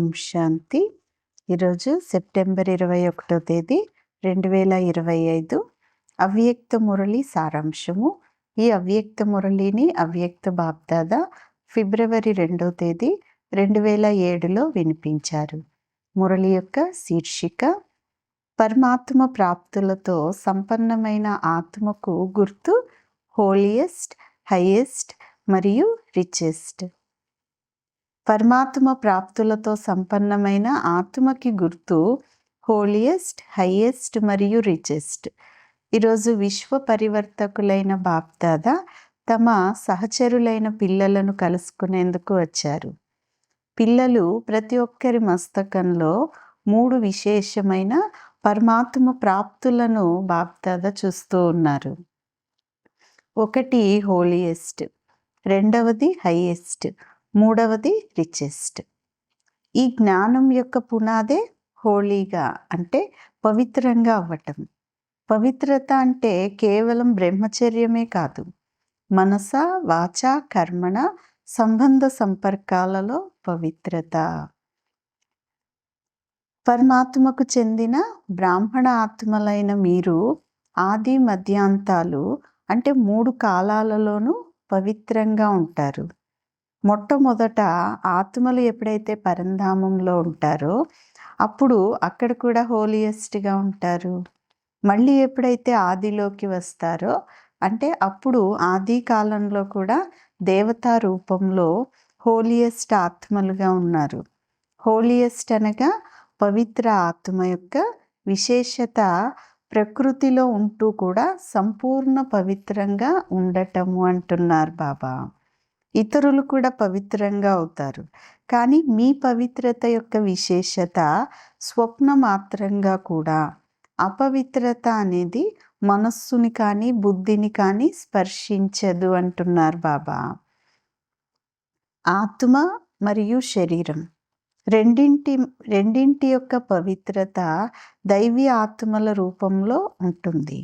ఓం శాంతి. ఈరోజు సెప్టెంబర్ 21వ తేదీ 2025. అవ్యక్త మురళి సారాంశము. ఈ అవ్యక్త మురళిని అవ్యక్త బాప్దాదా ఫిబ్రవరి 2వ తేదీ 2007లో వినిపించారు. మురళి యొక్క శీర్షిక పరమాత్మ ప్రాప్తులతో సంపన్నమైన ఆత్మకు గుర్తు హోలియెస్ట్, హైయెస్ట్ మరియు రిచెస్ట్. పరమాత్మ ప్రాప్తులతో సంపన్నమైన ఆత్మకి గుర్తు హోలియెస్ట్, హైయెస్ట్ మరియు రిచెస్ట్. ఈరోజు విశ్వ పరివర్తకులైన బాప్దాదా తమ సహచరులైన పిల్లలను కలుసుకునేందుకు వచ్చారు. పిల్లలు ప్రతి ఒక్కరి మస్తకంలో 3 విశేషమైన పరమాత్మ ప్రాప్తులను బాప్దాదా చూస్తూ ఉన్నారు. ఒకటి హోలియెస్ట్, రెండవది హైయెస్ట్, మూడవది రిచెస్ట్. ఈ జ్ఞానం యొక్క పునాదే హోలీగా అంటే పవిత్రంగా అవ్వటం. పవిత్రత అంటే కేవలం బ్రహ్మచర్యమే కాదు, మనస, వాచ, కర్మణ, సంబంధ సంపర్కాలలో పవిత్రత. పరమాత్మకు చెందిన బ్రాహ్మణ ఆత్మలైన మీరు ఆది మధ్యాంతాలు అంటే 3 కాలాలలోనూ పవిత్రంగా ఉంటారు. మొట్టమొదట ఆత్మలు ఎప్పుడైతే పరంధామంలో ఉంటారో అప్పుడు అక్కడ కూడా హోలియెస్ట్గా ఉంటారు. మళ్ళీ ఎప్పుడైతే ఆదిలోకి వస్తారో అంటే అప్పుడు ఆది కాలంలో కూడా దేవతా రూపంలో హోలియెస్ట్ ఆత్మలుగా ఉన్నారు. హోలియెస్ట్ అనగా పవిత్ర ఆత్మ యొక్క విశేషత ప్రకృతిలో ఉంటూ కూడా సంపూర్ణ పవిత్రంగా ఉండటము అంటున్నారు బాబా. ఇతరులు కూడా పవిత్రంగా అవుతారు, కానీ మీ పవిత్రత యొక్క విశేషత స్వప్న మాత్రంగా కూడా అపవిత్రత అనేది మనస్సుని కానీ బుద్ధిని కానీ స్పర్శించదు అంటున్నారు బాబా. ఆత్మ మరియు శరీరం రెండింటి యొక్క పవిత్రత దైవీ ఆత్మల రూపంలో ఉంటుంది.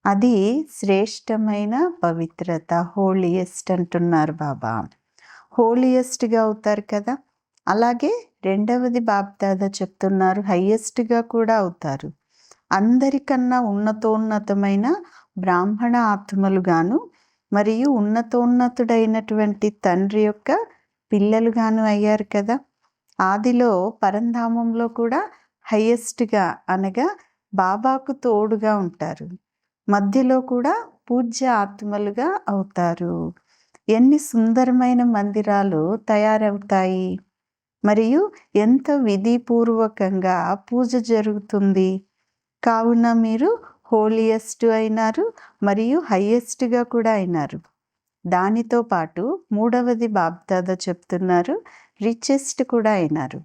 అది శ్రేష్టమైన పవిత్రత, హోలియెస్ట్ అంటున్నారు బాబా. హోలియెస్ట్గా అవుతారు కదా, అలాగే రెండవది బాప్దాదా చెప్తున్నారు హైయెస్ట్గా కూడా అవుతారు. అందరికన్నా ఉన్నతోన్నతమైన బ్రాహ్మణ ఆత్మలుగాను మరియు ఉన్నతోన్నతుడైనటువంటి తండ్రి యొక్క పిల్లలుగాను అయ్యారు కదా. ఆదిలో పరంధామంలో కూడా హైయెస్ట్గా అనగా బాబాకు తోడుగా ఉంటారు. మధ్యలో కూడా పూజ్య ఆత్మలుగా అవుతారు. ఎన్ని సుందరమైన మందిరాలు తయారవుతాయి, మరియు ఎంత విధిపూర్వకంగా పూజ జరుగుతుంది. కావున మీరు హోలియెస్ట్ అయినారు మరియు హైయెస్ట్గా కూడా అయినారు. దానితో పాటు మూడవది బాప్దాదా చెప్తున్నారు రిచెస్ట్ కూడా అయినారు.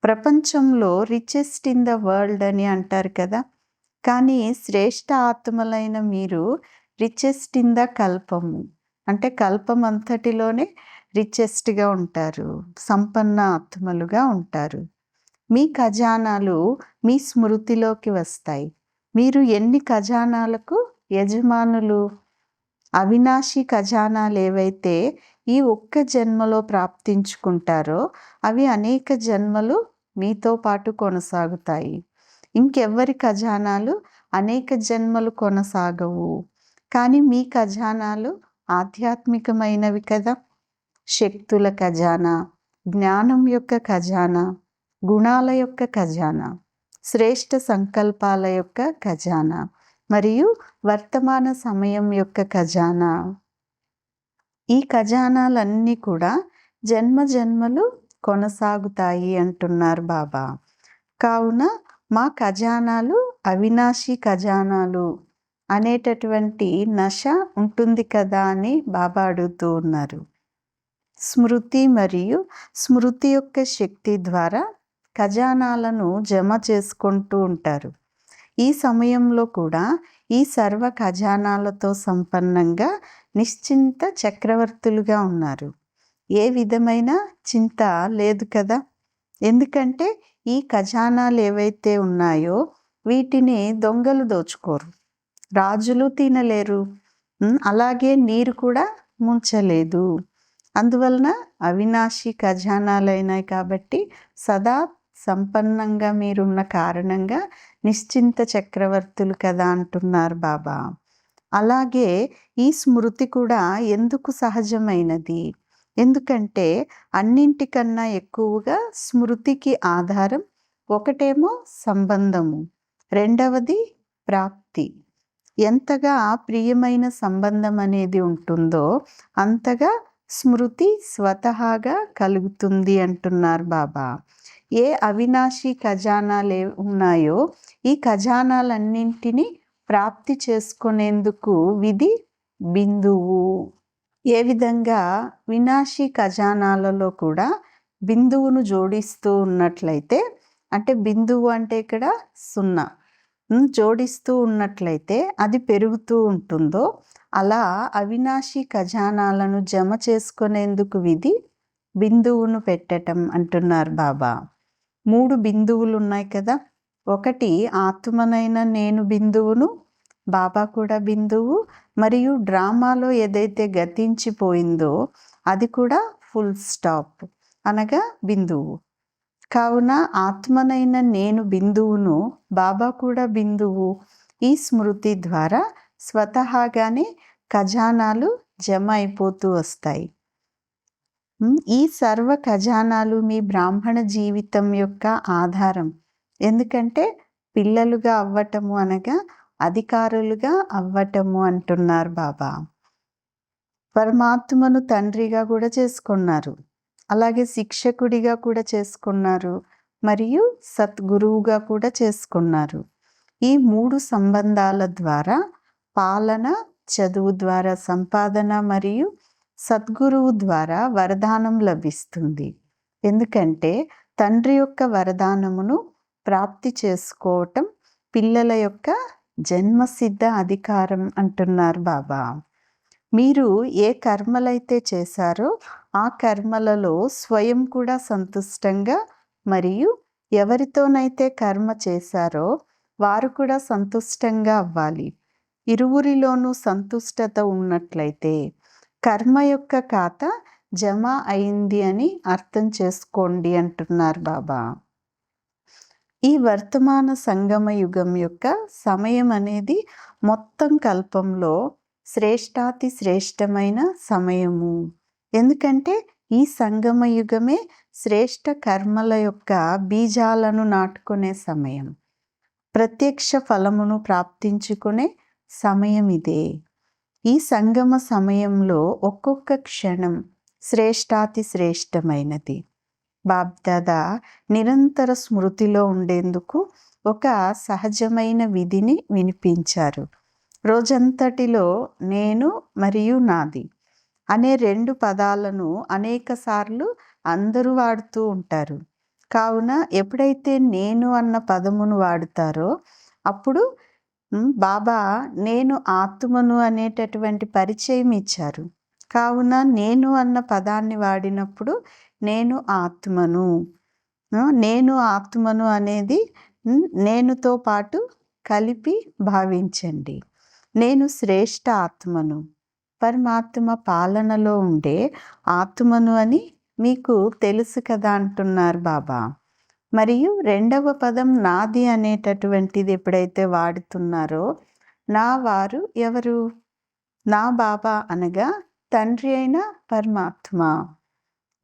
ప్రపంచంలో రిచెస్ట్ ఇన్ ద వరల్డ్ అని అంటారు కదా, కానీ శ్రేష్ఠ ఆత్మలైన మీరు రిచెస్ట్ ఇన్ ద కల్పము అంటే కల్పం అంతటిలోనే రిచెస్ట్గా ఉంటారు, సంపన్న ఆత్మలుగా ఉంటారు. మీ ఖజానాలు మీ స్మృతిలోకి వస్తాయి. మీరు ఎన్ని ఖజానాలకు యజమానులు? అవినాశి ఖజానాలు ఏవైతే ఈ ఒక్క జన్మలో ప్రాప్తించుకుంటారో అవి అనేక జన్మలు మీతో పాటు కొనసాగుతాయి. ఇంకెవ్వరి ఖజానాలు అనేక జన్మలు కొనసాగవు, కానీ మీ ఖజానాలు ఆధ్యాత్మికమైనవి కదా. శక్తుల ఖజానా, జ్ఞానం యొక్క ఖజానా, గుణాల యొక్క ఖజానా, శ్రేష్ఠ సంకల్పాల యొక్క ఖజానా మరియు వర్తమాన సమయం యొక్క ఖజానా. ఈ ఖజానాలన్నీ కూడా జన్మ జన్మలు కొనసాగుతాయి అంటున్నారు బాబా. కావున మా ఖజానాలు అవినాశి ఖజానాలు అనేటటువంటి నశ ఉంటుంది కదా అని బాబా అడుగుతూ ఉన్నారు. స్మృతి మరియు స్మృతి యొక్క శక్తి ద్వారా ఖజానాలను జమ చేసుకుంటూ ఉంటారు. ఈ సమయంలో కూడా ఈ సర్వ ఖజానాలతో సంపన్నంగా నిశ్చింత చక్రవర్తులుగా ఉన్నారు. ఏ విధమైన చింత లేదు కదా, ఎందుకంటే ఈ ఖజానాలు ఏవైతే ఉన్నాయో వీటిని దొంగలు దోచుకోరు, రాజులు తినలేరు, అలాగే నీరు కూడా ముంచలేదు. అందువలన అవినాశి ఖజానాలైనాయి కాబట్టి సదా సంపన్నంగా మీరున్న కారణంగా నిశ్చింత చక్రవర్తులు కదా అంటున్నారు బాబా. అలాగే ఈ స్మృతి కూడా ఎందుకు సహజమైనది? ఎందుకంటే అన్నింటికన్నా ఎక్కువగా స్మృతికి ఆధారం ఒకటేమో సంబంధము, రెండవది ప్రాప్తి. ఎంతగా ప్రియమైన సంబంధం అనేది ఉంటుందో అంతగా స్మృతి స్వతహాగా కలుగుతుంది అంటున్నారు బాబా. ఏ అవినాశి ఖజానాలు ఉన్నాయో ఈ ఖజానాలన్నింటినీ ప్రాప్తి చేసుకునేందుకు విధి బిందువు. ఏ విధంగా వినాశి ఖజానాలలో కూడా బిందువును జోడిస్తూ ఉన్నట్లయితే, అంటే బిందువు అంటే ఇక్కడ 0 జోడిస్తూ ఉన్నట్లయితే అది పెరుగుతూ ఉంటుందో, అలా అవినాశి ఖజానాలను జమ చేసుకునేందుకు విధి బిందువును పెట్టటం అంటున్నారు బాబా. 3 బిందువులు ఉన్నాయి కదా. ఒకటి ఆత్మనైన నేను బిందువును, బాబా కూడా బిందువు, మరియు డ్రామాలో ఏదైతే గతించిపోయిందో అది కూడా ఫుల్ స్టాప్ అనగా బిందువు. కావున ఆత్మనైన నేను బిందువును, బాబా కూడా బిందువు. ఈ స్మృతి ద్వారా స్వతహాగానే ఖజానాలు జమ అయిపోతూ వస్తాయి. ఈ సర్వ ఖజానాలు మీ బ్రాహ్మణ జీవితం యొక్క ఆధారం. ఎందుకంటే పిల్లలుగా అవ్వటము అనగా అధికారులుగా అవ్వటము అంటున్నారు బాబా. పరమాత్మను తండ్రిగా కూడా చేసుకున్నారు, అలాగే శిక్షకుడిగా కూడా చేసుకున్నారు, మరియు సద్గురువుగా కూడా చేసుకున్నారు. ఈ 3 సంబంధాల ద్వారా పాలన, చదువు ద్వారా సంపాదన మరియు సద్గురువు ద్వారా వరదానం లభిస్తుంది. ఎందుకంటే తండ్రి యొక్క వరదానమును ప్రాప్తి చేసుకోవటం పిల్లల యొక్క జన్మసిద్ధ అధికారం అంటున్నారు బాబా. మీరు ఏ కర్మలైతే చేశారో ఆ కర్మలలో స్వయం కూడా సంతుష్టంగా, మరియు ఎవరితోనైతే కర్మ చేశారో వారు కూడా సంతుష్టంగా అవ్వాలి. ఇరువురిలోనూ సంతుష్టత ఉన్నట్లయితే కర్మ యొక్క ఖాతా జమ అయింది అని అర్థం చేసుకోండి అంటున్నారు బాబా. ఈ వర్తమాన సంగమ యుగం యొక్క సమయం అనేది మొత్తం కల్పంలో శ్రేష్టాతి శ్రేష్టమైన సమయము. ఎందుకంటే ఈ సంగమ యుగమే శ్రేష్ట కర్మల యొక్క బీజాలను నాటుకునే సమయం, ప్రత్యక్ష ఫలమును ప్రాప్తించుకునే సమయం ఇదే. ఈ సంగమ సమయంలో ఒక్కొక్క క్షణం శ్రేష్టాతి శ్రేష్టమైనది. బాబ్దాదా నిరంతర స్మృతిలో ఉండేందుకు ఒక సహజమైన విధిని వినిపించారు. రోజంతటిలో నేను మరియు నాది అనే 2 పదాలను అనేకసార్లు అందరూ వాడుతూ ఉంటారు. కావున ఎప్పుడైతే నేను అన్న పదమును వాడుతారో అప్పుడు బాబా నేను ఆత్మను అనేటటువంటి పరిచయం ఇచ్చారు. కావున నేను అన్న పదాన్ని వాడినప్పుడు నేను ఆత్మను, నేను ఆత్మను అనేది నేనుతో పాటు కలిపి భావించండి. నేను శ్రేష్ఠ ఆత్మను, పరమాత్మ పాలనలో ఉండే ఆత్మను అని మీకు తెలుసు కదా అంటున్నారు బాబా. మరియు 2వ పదం నాది అనేటటువంటిది ఎప్పుడైతే వాడుతున్నారో, నా వారు ఎవరు? నా బాబా అనగా తండ్రి అయిన పరమాత్మ.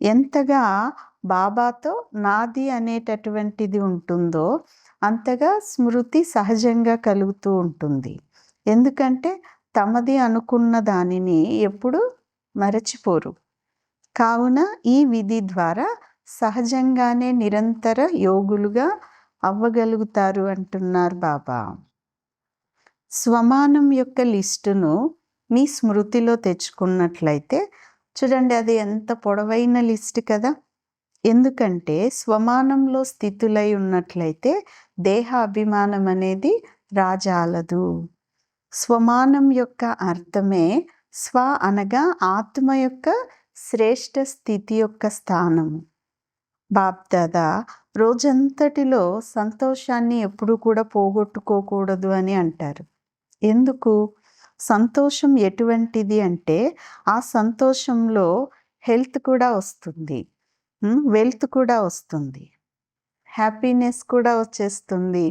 ఎంతగా బాబాతో నాది అనేటటువంటిది ఉంటుందో అంతగా స్మృతి సహజంగా కలుగుతూ ఉంటుంది. ఎందుకంటే తమది అనుకున్న దానిని ఎప్పుడు మరచిపోరు. కావున ఈ విధి ద్వారా సహజంగానే నిరంతర యోగులుగా అవ్వగలుగుతారు అంటున్నారు బాబా. స్వమానం యొక్క లిస్టును మీ స్మృతిలో తెచ్చుకున్నట్లయితే చూడండి, అది ఎంత పొడవైన లిస్ట్ కదా. ఎందుకంటే స్వమానంలో స్థితులై ఉన్నట్లయితే దేహ అభిమానం అనేది రాజాలదు. స్వమానం యొక్క అర్థమే స్వ అనగా ఆత్మ యొక్క శ్రేష్ఠ స్థితి యొక్క స్థానము. బాబ్దాదా రోజంతటిలో సంతోషాన్ని ఎప్పుడు కూడా పోగొట్టుకోకూడదు అని అంటారు. ఎందుకు? సంతోషం ఎటువంటిది అంటే ఆ సంతోషంలో హెల్త్ కూడా వస్తుంది, వెల్త్ కూడా వస్తుంది, హ్యాపీనెస్ కూడా వచ్చేస్తుంది.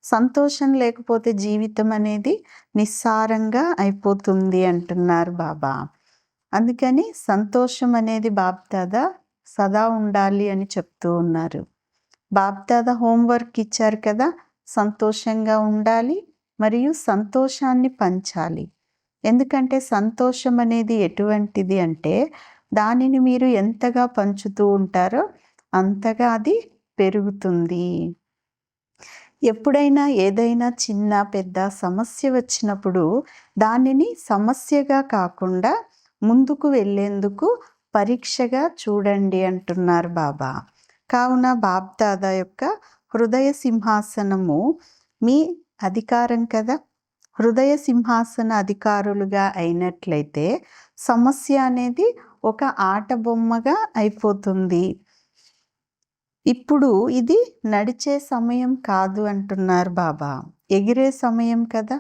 సంతోషం లేకపోతే జీవితం అనేది నిస్సారంగా అయిపోతుంది అంటున్నారు బాబా. అందుకని సంతోషం అనేది బాప్దాదా సదా ఉండాలి అని చెప్తూ ఉన్నారు. బాప్దాదా హోంవర్క్ ఇచ్చారు కదా, సంతోషంగా ఉండాలి మరియు సంతోషాన్ని పంచాలి. ఎందుకంటే సంతోషం అనేది ఎటువంటిది అంటే దానిని మీరు ఎంతగా పంచుతూ ఉంటారో అంతగా అది పెరుగుతుంది. ఎప్పుడైనా ఏదైనా చిన్న పెద్ద సమస్య వచ్చినప్పుడు దానిని సమస్యగా కాకుండా ముందుకు వెళ్ళేందుకు పరీక్షగా చూడండి అంటున్నారు బాబా. కావున బాప్దాదా యొక్క హృదయ సింహాసనము మీ అధికారం కదా. హృదయ సింహాసన అధికారులుగా అయినట్లయితే సమస్య అనేది ఒక ఆట బొమ్మగా అయిపోతుంది. ఇప్పుడు ఇది నడిచే సమయం కాదు అంటున్నారు బాబా, ఎగిరే సమయం కదా.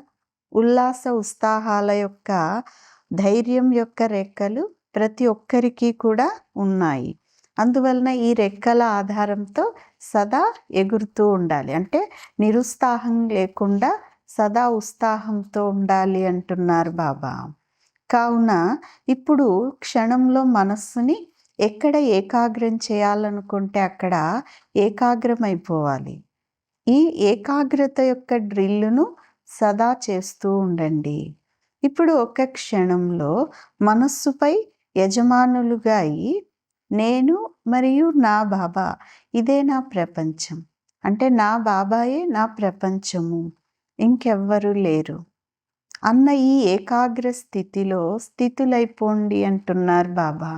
ఉల్లాస ఉత్సాహాల యొక్క ధైర్యం యొక్క రెక్కలు ప్రతి ఒక్కరికి కూడా ఉన్నాయి. అందువలన ఈ రెక్కల ఆధారంతో సదా ఎగురుతూ ఉండాలి. అంటే నిరుత్సాహం లేకుండా సదా ఉత్సాహంతో ఉండాలి అంటున్నారు బాబా. కావున ఇప్పుడు క్షణంలో మనస్సుని ఎక్కడ ఏకాగ్రం చేయాలనుకుంటే అక్కడ ఏకాగ్రం అయిపోవాలి. ఈ ఏకాగ్రత యొక్క డ్రిల్లును సదా చేస్తూ ఉండండి. ఇప్పుడు ఒక క్షణంలో మనస్సుపై యజమానులుగా అయి నేను మరియు నా బాబా ఇదే నా ప్రపంచం, అంటే నా బాబాయే నా ప్రపంచము, ఇంకెవ్వరూ లేరు అన్న ఈ ఏకాగ్ర స్థితిలో స్థితులైపోండి అంటున్నారు బాబా.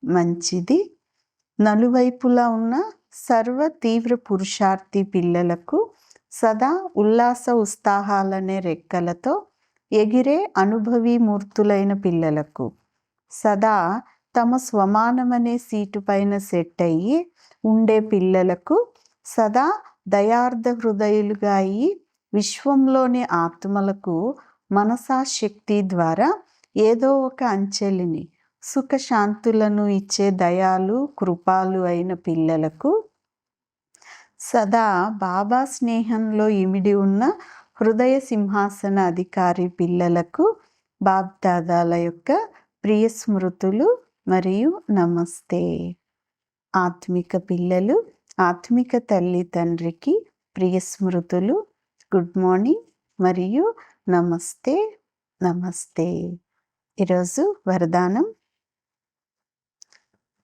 మంచిది. నలువైపులా ఉన్న సర్వ తీవ్ర పురుషార్థి పిల్లలకు సదా ఉల్లాస ఉత్సాహాలనే రెక్కలతో ఎగిరే అనుభవీ మూర్తులైన పిల్లలకు సదా తమ స్వమానమనే సీటు పైన సెట్ అయ్యి ఉండే పిల్లలకు సదా దయార్థ హృదయులుగా అయ్యి విశ్వంలోని ఆత్మలకు మనసాశక్తి ద్వారా ఏదో ఒక అంచెలిని సుఖశాంతులను ఇచ్చే దయాలు కృపాలు అయిన పిల్లలకు సదా బాబా స్నేహంలో ఇమిడి ఉన్న హృదయ సింహాసన అధికారి పిల్లలకు బాప్దాదాల యొక్క ప్రియ స్మృతులు మరియు నమస్తే. ఆత్మిక పిల్లలు ఆత్మిక తల్లి తండ్రికి ప్రియ స్మృతులు, గుడ్ మార్నింగ్ మరియు నమస్తే నమస్తే. ఈరోజు వరదానం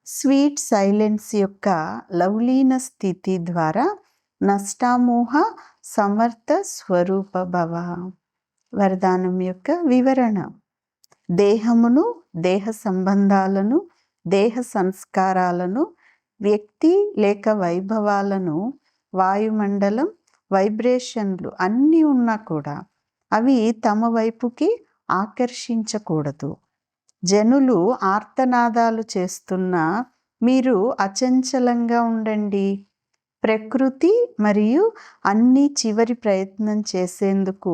స్వీట్ సైలెన్స్ యొక్క లవ్లీన స్థితి ద్వారా నష్టామోహ సమర్థ స్వరూప భవ. వరదానం యొక్క వివరణ: దేహమును, దేహ సంబంధాలను, దేహ సంస్కారాలను, వ్యక్తి లేక వైభవాలను, వాయుమండలం, వైబ్రేషన్లు అన్నీ ఉన్నా కూడా అవి తమ వైపుకి ఆకర్షించకూడదు. జనులు ఆర్తనాదాలు చేస్తున్నా మీరు అచంచలంగా ఉండండి. ప్రకృతి మరియు అన్ని చివరి ప్రయత్నం చేసేందుకు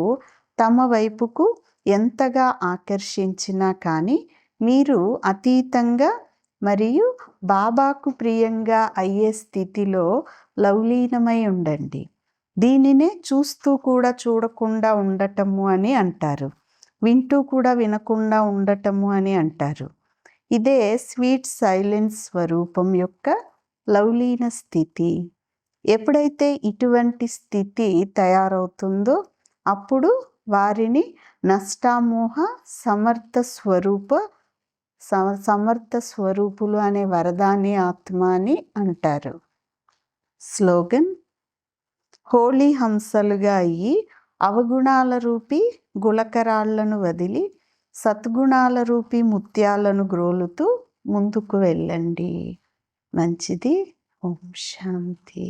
తమ వైపుకు ఎంతగా ఆకర్షించినా కానీ మీరు అతీతంగా మరియు బాబాకు ప్రియంగా అయ్యే స్థితిలో లవలీనమై ఉండండి. దీనినే చూస్తూ కూడా చూడకుండా ఉండటము అని అంటారు, వింటూ కూడా వినకుండా ఉండటము అని అంటారు. ఇదే స్వీట్ సైలెన్స్ స్వరూపం యొక్క లవలీన స్థితి. ఎప్పుడైతే ఇటువంటి స్థితి తయారవుతుందో అప్పుడు వారిని నష్టామోహ సమర్థ స్వరూపులు అనే వరదాని ఆత్మ అని అంటారు. స్లోగన్: హోలీ హంసలుగా అయ్యి అవగుణాల రూపీ గులకరాళ్లను వదిలి సద్గుణాల రూపీ ముత్యాలను గ్రోలుతూ ముందుకు వెళ్ళండి. మంచిది. ఓం శాంతి.